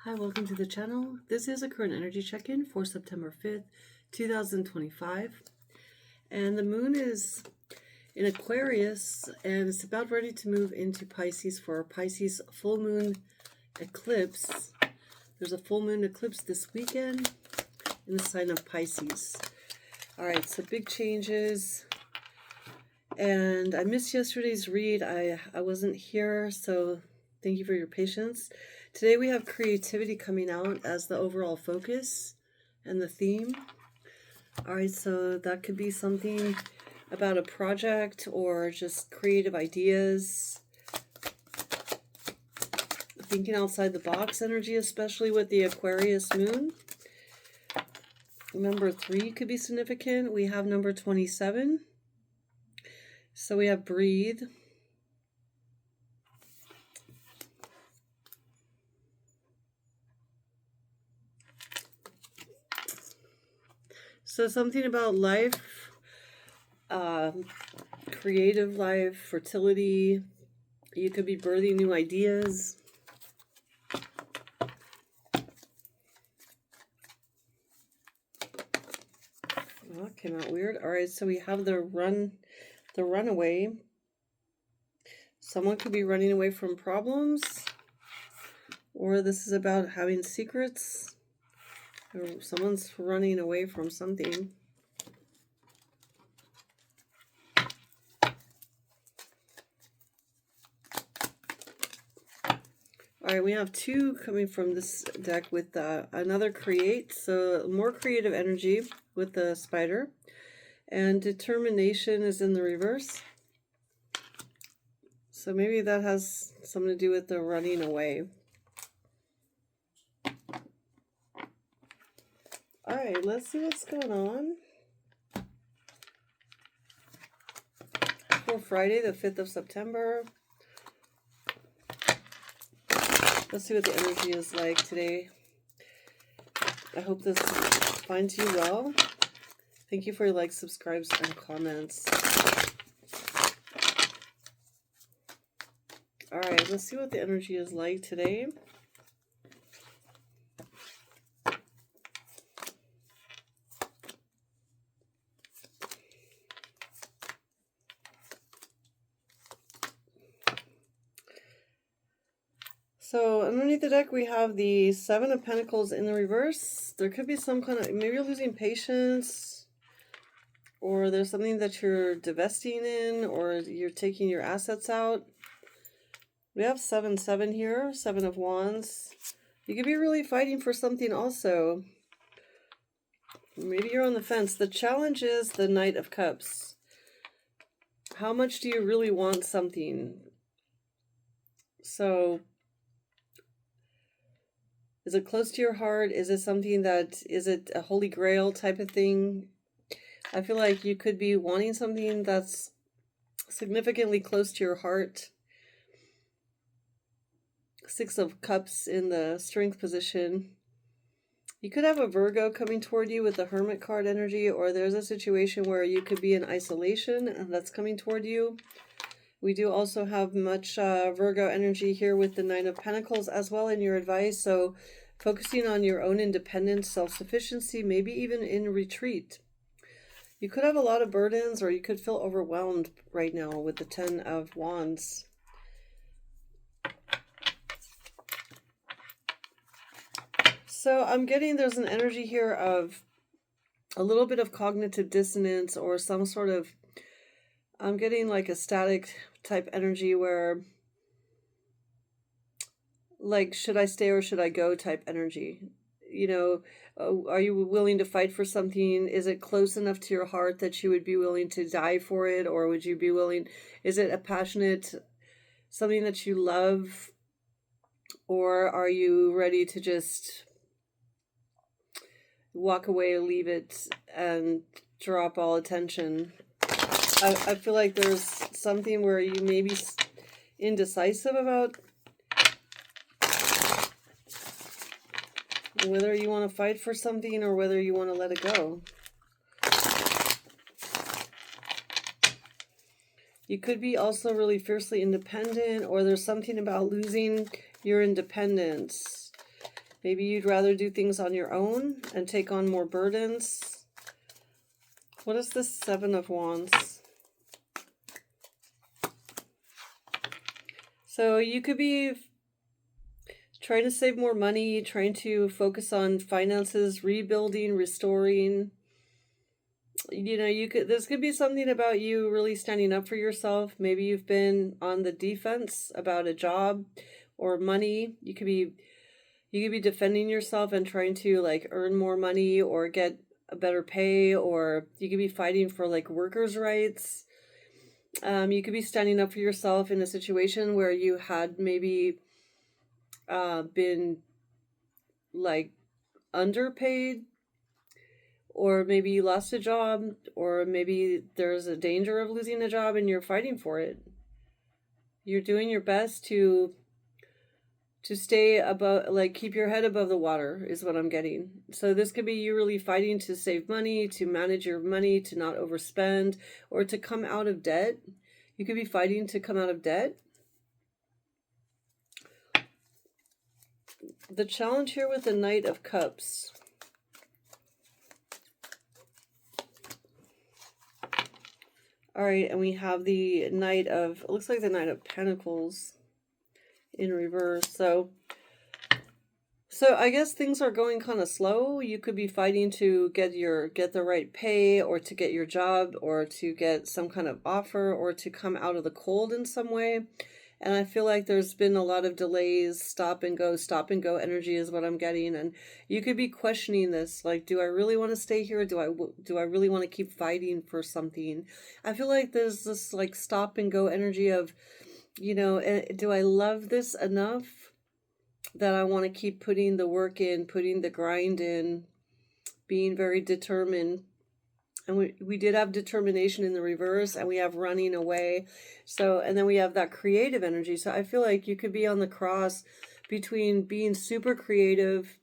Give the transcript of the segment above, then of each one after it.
Hi, welcome to the channel. This is a current energy check-in for September 5th, 2025. And the moon is in Aquarius and it's about ready to move into Pisces for Pisces full moon eclipse. There's a full moon eclipse this weekend in the sign of Pisces. All right, so big changes. And I missed yesterday's read. I wasn't here, so thank you for your patience. Today we have creativity coming out as the overall focus and the theme. All right, so that could be something about a project or just creative ideas. Thinking outside the box energy, especially with the Aquarius moon. Number 3 could be significant. We have number 27. So we have breathe. So something about life, creative life, fertility. You could be birthing new ideas. Well, that came out weird. All right, so we have the runaway. Someone could be running away from problems, or this is about having secrets, or someone's running away from something. All right, we have 2 coming from this deck with another create, so more creative energy with the spider. And determination is in the reverse. So maybe that has something to do with the running away. All right, let's see what's going on for Friday, the 5th of September. Let's see what the energy is like today. I hope this finds you well. Thank you for your likes, subscribes, and comments. All right, let's see what the energy is like today. So underneath the deck, we have the 7 of Pentacles in the reverse. There could be some kind of, maybe you're losing patience, or there's something that you're divesting in, or you're taking your assets out. We have 7-7 here, 7 of Wands. You could be really fighting for something also. Maybe you're on the fence. The challenge is the Knight of Cups. How much do you really want something? So is it close to your heart? Is it something that, is it a holy grail type of thing? I feel like you could be wanting something that's significantly close to your heart. 6 of Cups in the strength position. You could have a Virgo coming toward you with the Hermit card energy, or there's a situation where you could be in isolation and that's coming toward you. We do also have much Virgo energy here with the 9 of Pentacles as well in your advice. So focusing on your own independence, self-sufficiency, maybe even in retreat. You could have a lot of burdens, or you could feel overwhelmed right now with the 10 of Wands. So I'm getting there's an energy here of a little bit of cognitive dissonance, or some sort of, I'm getting like a static type energy where, like, should I stay or should I go type energy. You know, are you willing to fight for something? Is it close enough to your heart that you would be willing to die for it? Or would you be willing, is it a passionate, something that you love? Or are you ready to just walk away, leave it, and drop all attention? I feel like there's something where you may be indecisive about whether you want to fight for something or whether you want to let it go. You could be also really fiercely independent, or there's something about losing your independence. Maybe you'd rather do things on your own and take on more burdens. What is the Seven of Wands? So you could be trying to save more money, trying to focus on finances, rebuilding, restoring. You know, this could be something about you really standing up for yourself. Maybe you've been on the defense about a job or money. You could be defending yourself and trying to like earn more money or get a better pay, or you could be fighting for like workers' rights. You could be standing up for yourself in a situation where you had maybe been like underpaid, or maybe you lost a job, or maybe there's a danger of losing a job and you're fighting for it. You're doing your best to stay above, like keep your head above the water is what I'm getting. So this could be you really fighting to save money, to manage your money, to not overspend, or to come out of debt. You could be fighting to come out of debt. The challenge here with the Knight of Cups. All right, and we have the Knight of, it looks like the Knight of Pentacles in reverse. So I guess things are going kind of slow. You could be fighting to get the right pay, or to get your job, or to get some kind of offer, or to come out of the cold in some way. And I feel like there's been a lot of delays, stop and go energy is what I'm getting. And you could be questioning this, like, do I really want to stay here? Do I really want to keep fighting for something? I feel like there's this like stop and go energy of, you know, do I love this enough that I want to keep putting the work in, putting the grind in, being very determined. And we did have determination in the reverse, and we have running away. So, and then we have that creative energy. So I feel like you could be on the cross between being super creative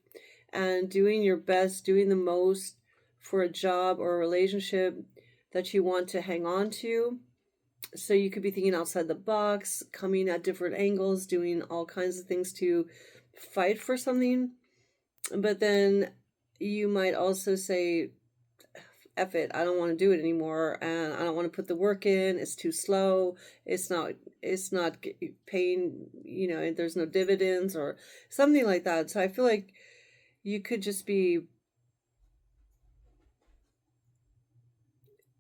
and doing your best, doing the most for a job or a relationship that you want to hang on to. So you could be thinking outside the box, coming at different angles, doing all kinds of things to fight for something. But then you might also say, F it, I don't want to do it anymore, and I don't want to put the work in. It's too slow. It's not paying, you know, there's no dividends or something like that. So I feel like you could just be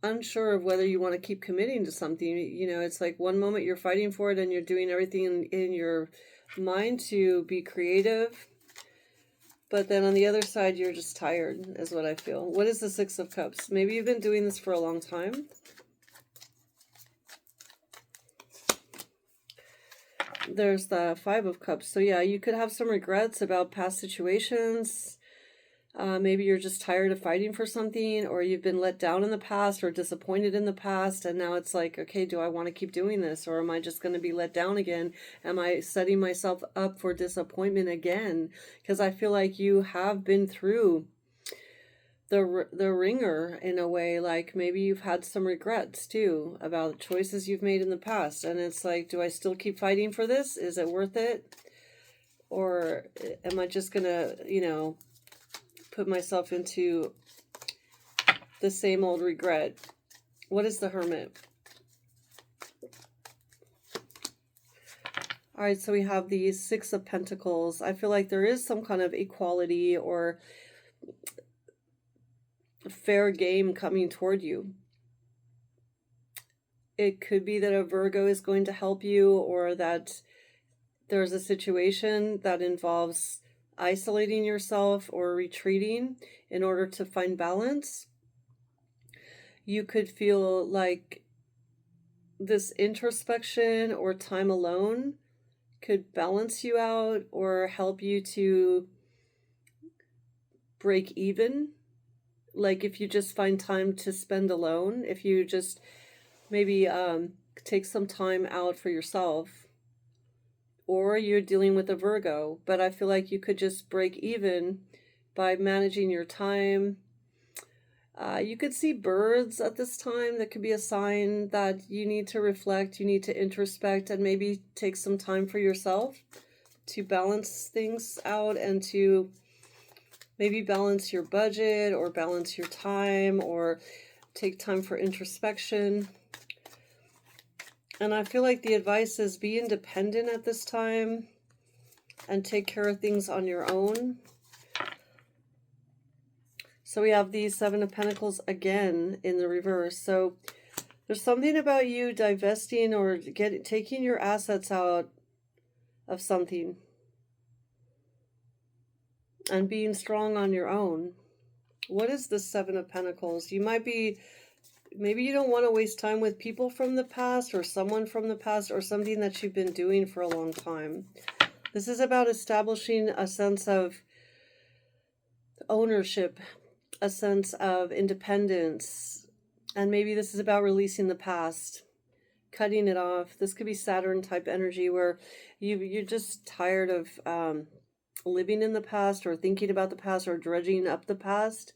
unsure of whether you want to keep committing to something. You know, it's like one moment you're fighting for it and you're doing everything in your mind to be creative, but then on the other side, you're just tired, is what I feel. What is the Six of Cups? Maybe you've been doing this for a long time. There's the Five of Cups. So yeah, you could have some regrets about past situations. Maybe you're just tired of fighting for something, or you've been let down in the past or disappointed in the past. And now it's like, okay, do I want to keep doing this, or am I just going to be let down again? Am I setting myself up for disappointment again? Because I feel like you have been through the ringer in a way. Like maybe you've had some regrets too about choices you've made in the past. And it's like, do I still keep fighting for this? Is it worth it? Or am I just going to, you know, put myself into the same old regret? What is the Hermit? All right, so we have the Six of Pentacles. I feel like there is some kind of equality or fair game coming toward you. It could be that a Virgo is going to help you, or that there's a situation that involves isolating yourself or retreating in order to find balance. You could feel like this introspection or time alone could balance you out or help you to break even. Like if you just find time to spend alone, if you just maybe take some time out for yourself, or you're dealing with a Virgo, but I feel like you could just break even by managing your time. You could see birds at this time. That could be a sign that you need to reflect, you need to introspect, and maybe take some time for yourself. to balance things out and to maybe balance your budget or balance your time or take time for introspection. And I feel like the advice is be independent at this time and take care of things on your own. So we have the Seven of Pentacles again in the reverse. So there's something about you divesting or taking your assets out of something and being strong on your own. What is the Seven of Pentacles? You might be, maybe you don't want to waste time with people from the past or someone from the past or something that you've been doing for a long time. This is about establishing a sense of ownership, a sense of independence, and maybe this is about releasing the past, cutting it off. This could be Saturn type energy where you're just tired of living in the past or thinking about the past or dredging up the past.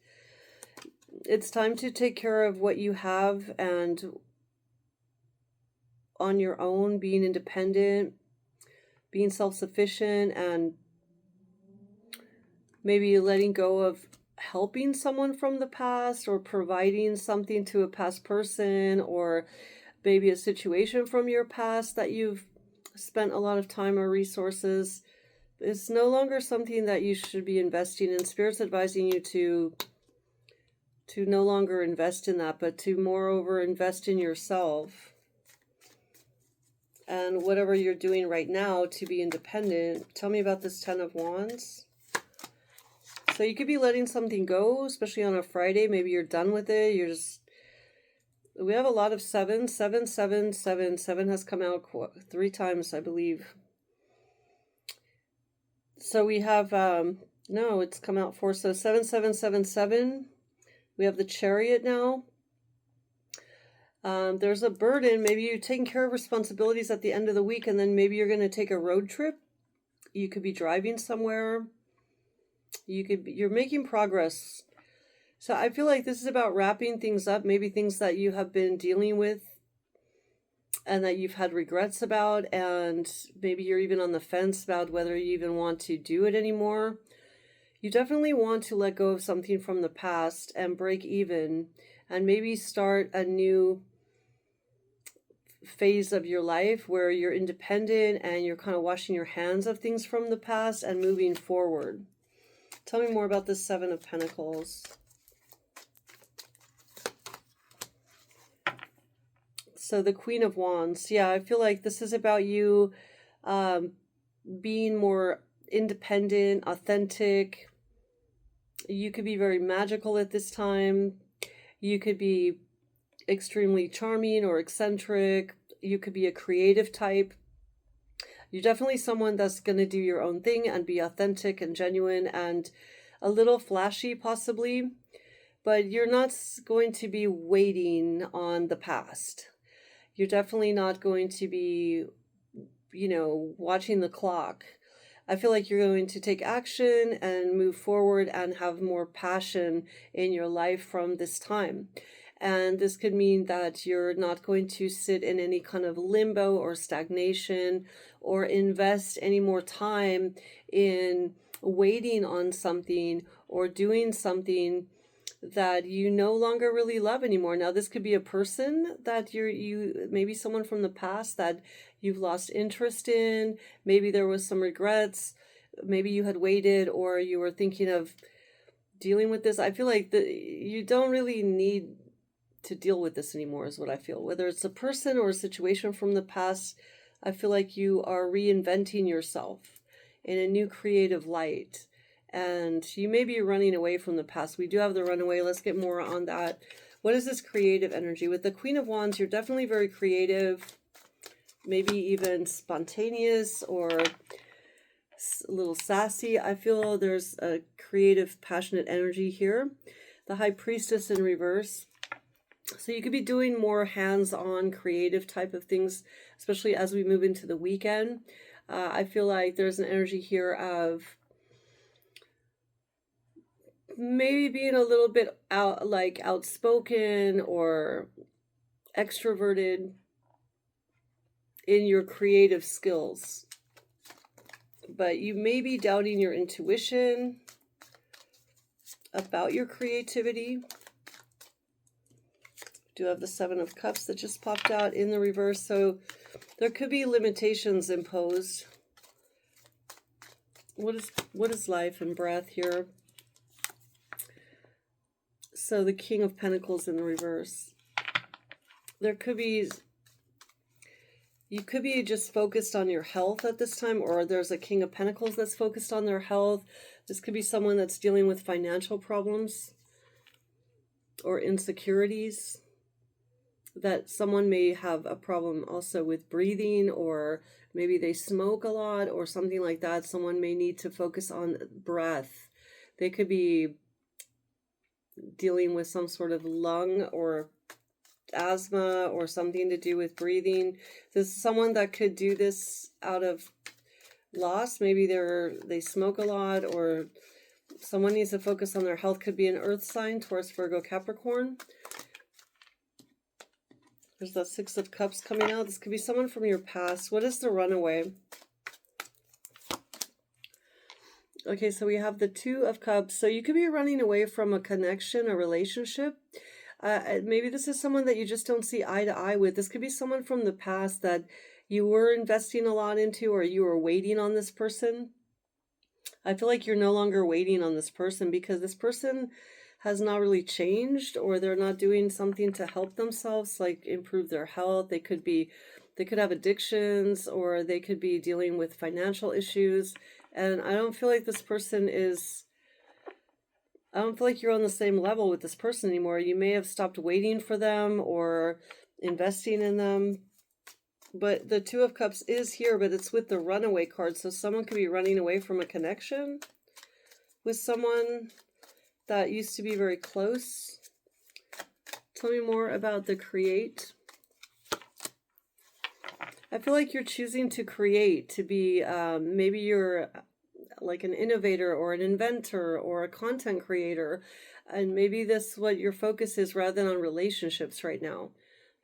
It's time to take care of what you have and on your own, being independent, being self-sufficient, and maybe letting go of helping someone from the past or providing something to a past person or maybe a situation from your past that you've spent a lot of time or resources. It's no longer something that you should be investing in. Spirit's advising you to no longer invest in that, but to moreover invest in yourself and whatever you're doing right now to be independent. Tell me about this Ten of Wands. So you could be letting something go, especially on a Friday. Maybe you're done with it. You're just, we have a lot of sevens. 7, 7, 7. 7 has come out 3 times, I believe. So we have, no, it's come out 4. So 7, 7, 7, 7. We have the Chariot now. There's a burden. Maybe you're taking care of responsibilities at the end of the week, and then maybe you're going to take a road trip. You could be driving somewhere. You're making progress. So I feel like this is about wrapping things up, maybe things that you have been dealing with and that you've had regrets about, and maybe you're even on the fence about whether you even want to do it anymore. You definitely want to let go of something from the past and break even and maybe start a new phase of your life where you're independent and you're kind of washing your hands of things from the past and moving forward. Tell me more about this Seven of Pentacles. So the Queen of Wands. Yeah, I feel like this is about you being more independent, authentic. You could be very magical at this time. You could be extremely charming or eccentric. You could be a creative type. You're definitely someone that's going to do your own thing and be authentic and genuine and a little flashy possibly, but you're not going to be waiting on the past. You're definitely not going to be, watching the clock. I feel like you're going to take action and move forward and have more passion in your life from this time. And this could mean that you're not going to sit in any kind of limbo or stagnation or invest any more time in waiting on something or doing something that you no longer really love anymore. Now, this could be a person that maybe someone from the past that you've lost interest in. Maybe there was some regrets. Maybe you had waited or you were thinking of dealing with this. I feel like you don't really need to deal with this anymore is what I feel. Whether it's a person or a situation from the past, I feel like you are reinventing yourself in a new creative light. And you may be running away from the past. We do have the runaway. Let's get more on that. What is this creative energy? With the Queen of Wands, you're definitely very creative, maybe even spontaneous or a little sassy. I feel there's a creative, passionate energy here. The High Priestess in reverse. So you could be doing more hands-on creative type of things, especially as we move into the weekend. I feel like there's an energy here of maybe being a little bit outspoken or extroverted in your creative skills. but you may be doubting your intuition about your creativity. Do have the Seven of Cups that just popped out in the reverse, so there could be limitations imposed. What is life and breath here? So the King of Pentacles in the reverse. There could be, you could be just focused on your health at this time, or there's a King of Pentacles that's focused on their health. This could be someone that's dealing with financial problems or insecurities. That someone may have a problem also with breathing, or maybe they smoke a lot or something like that. Someone may need to focus on breath. They could be dealing with some sort of lung or asthma or something to do with breathing. This is someone that could do this out of loss. Maybe they smoke a lot, or someone needs to focus on their health. Could be an earth sign, Taurus, Virgo, Capricorn. There's that Six of Cups coming out. This could be someone from your past. What is the runaway? Okay, so we have the Two of Cups. So you could be running away from a connection, a relationship. Maybe this is someone that you just don't see eye to eye with. This could be someone from the past that you were investing a lot into, or you were waiting on this person. I feel like you're no longer waiting on this person because this person has not really changed, or they're not doing something to help themselves, like improve their health. They could have addictions, or they could be dealing with financial issues. And I don't feel like this person is, I don't feel like you're on the same level with this person anymore. You may have stopped waiting for them or investing in them. But the Two of Cups is here, but it's with the runaway card. So someone could be running away from a connection with someone that used to be very close. Tell me more about the create. I feel like you're choosing to create, to be, maybe you're like an innovator or an inventor or a content creator. And maybe this is what your focus is rather than on relationships right now.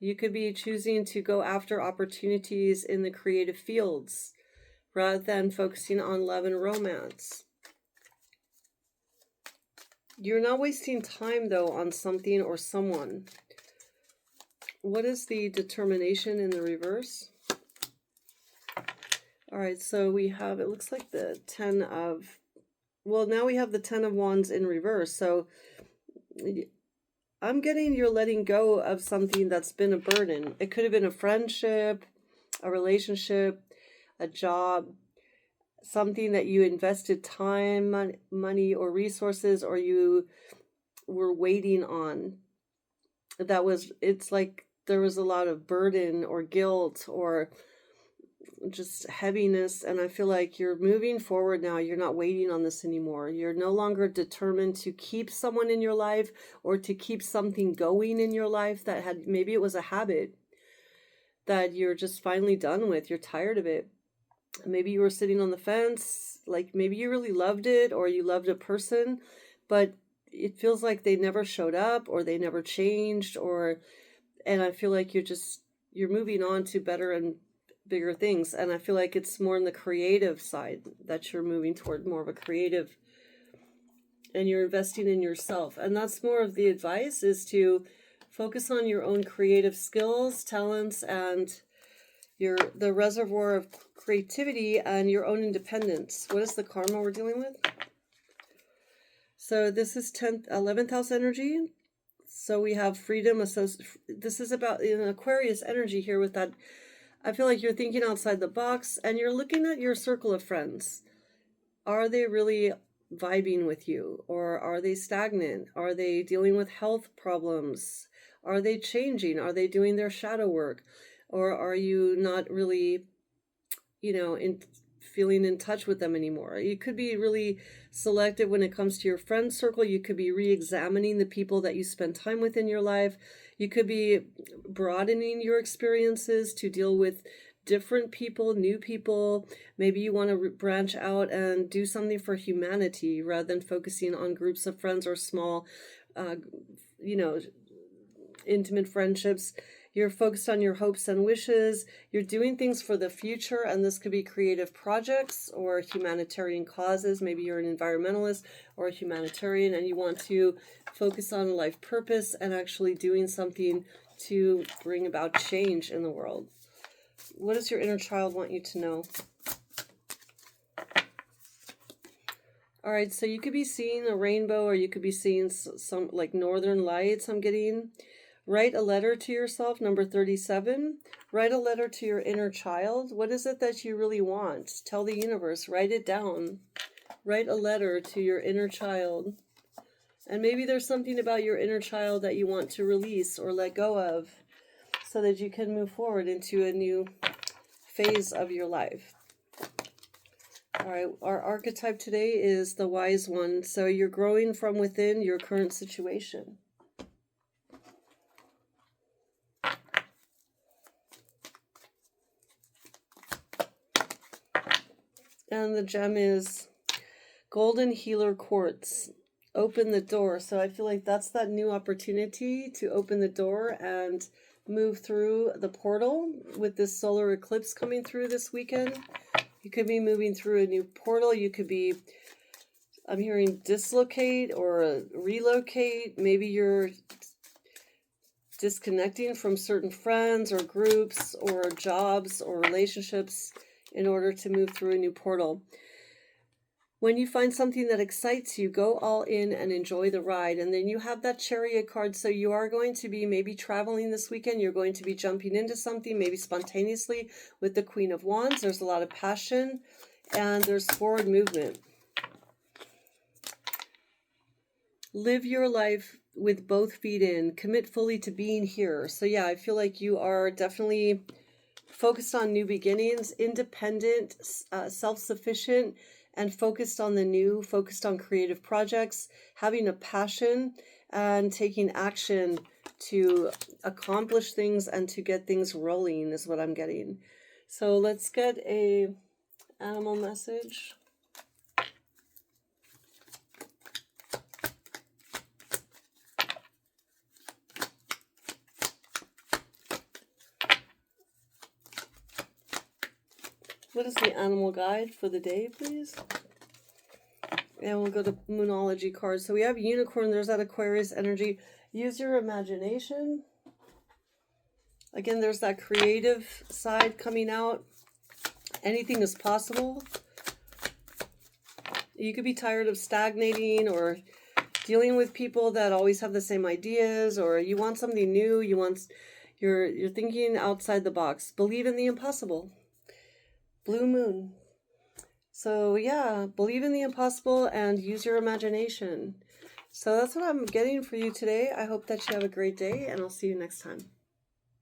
You could be choosing to go after opportunities in the creative fields rather than focusing on love and romance. You're not wasting time, though, on something or someone. What is the determination in the reverse? All right, so we have, it looks like the now we have the Ten of Wands in reverse. So I'm getting you're letting go of something that's been a burden. It could have been a friendship, a relationship, a job, something that you invested time, money, or resources, or you were waiting on. It's like there was a lot of burden or guilt or just heaviness. And I feel like you're moving forward now. You're not waiting on this anymore. You're no longer determined to keep someone in your life or to keep something going in your life that maybe it was a habit that you're just finally done with. You're tired of it. Maybe you were sitting on the fence, like maybe you really loved it, or you loved a person, but it feels like they never showed up or they never changed, and I feel like you're moving on to better and bigger things. And I feel like it's more on the creative side that you're moving toward, more of a creative, and you're investing in yourself. And that's more of the advice, is to focus on your own creative skills, talents, and the reservoir of creativity and your own independence. What is the karma we're dealing with? So this is 11th house energy. So we have freedom. This is about an Aquarius energy here with that. I feel like you're thinking outside the box and you're looking at your circle of friends. Are they really vibing with you, or are they stagnant? Are they dealing with health problems? Are they changing? Are they doing their shadow work? Or are you not really, feeling in touch with them anymore? You could be really selective when it comes to your friend circle. You could be re-examining the people that you spend time with in your life. You could be broadening your experiences to deal with different people, new people. Maybe you want to branch out and do something for humanity rather than focusing on groups of friends or small, intimate friendships. You're focused on your hopes and wishes. You're doing things for the future, and this could be creative projects or humanitarian causes. Maybe you're an environmentalist or a humanitarian, and you want to focus on life purpose and actually doing something to bring about change in the world. What does your inner child want you to know? All right, so you could be seeing a rainbow, or you could be seeing some like northern lights I'm getting. Write a letter to yourself, number 37. Write a letter to your inner child. What is it that you really want? Tell the universe, write it down. Write a letter to your inner child. And maybe there's something about your inner child that you want to release or let go of so that you can move forward into a new phase of your life. All right, our archetype today is the wise one. So you're growing from within your current situation. And the gem is Golden Healer Quartz. Open the door. So I feel like that's that new opportunity to open the door and move through the portal with this solar eclipse coming through this weekend. You could be moving through a new portal. You could be, I'm hearing dislocate or relocate. Maybe you're disconnecting from certain friends or groups or jobs or relationships in order to move through a new portal. When you find something that excites you, go all in and enjoy the ride. And then you have that Chariot card. So you are going to be maybe traveling this weekend. You're going to be jumping into something, maybe spontaneously with the Queen of Wands. There's a lot of passion and there's forward movement. Live your life with both feet in. Commit fully to being here. So yeah, I feel like you are definitely focused on new beginnings, independent, self-sufficient, and focused on the new, focused on creative projects, having a passion and taking action to accomplish things and to get things rolling is what I'm getting. So let's get a animal message. What is the animal guide for the day, please? And we'll go to Moonology cards. So we have Unicorn. There's that Aquarius energy. Use your imagination. Again, there's that creative side coming out. Anything is possible. You could be tired of stagnating or dealing with people that always have the same ideas, or you want something new. You're thinking outside the box. Believe in the impossible. Blue moon. So yeah, believe in the impossible and use your imagination. So that's what I'm getting for you today. I hope that you have a great day, and I'll see you next time.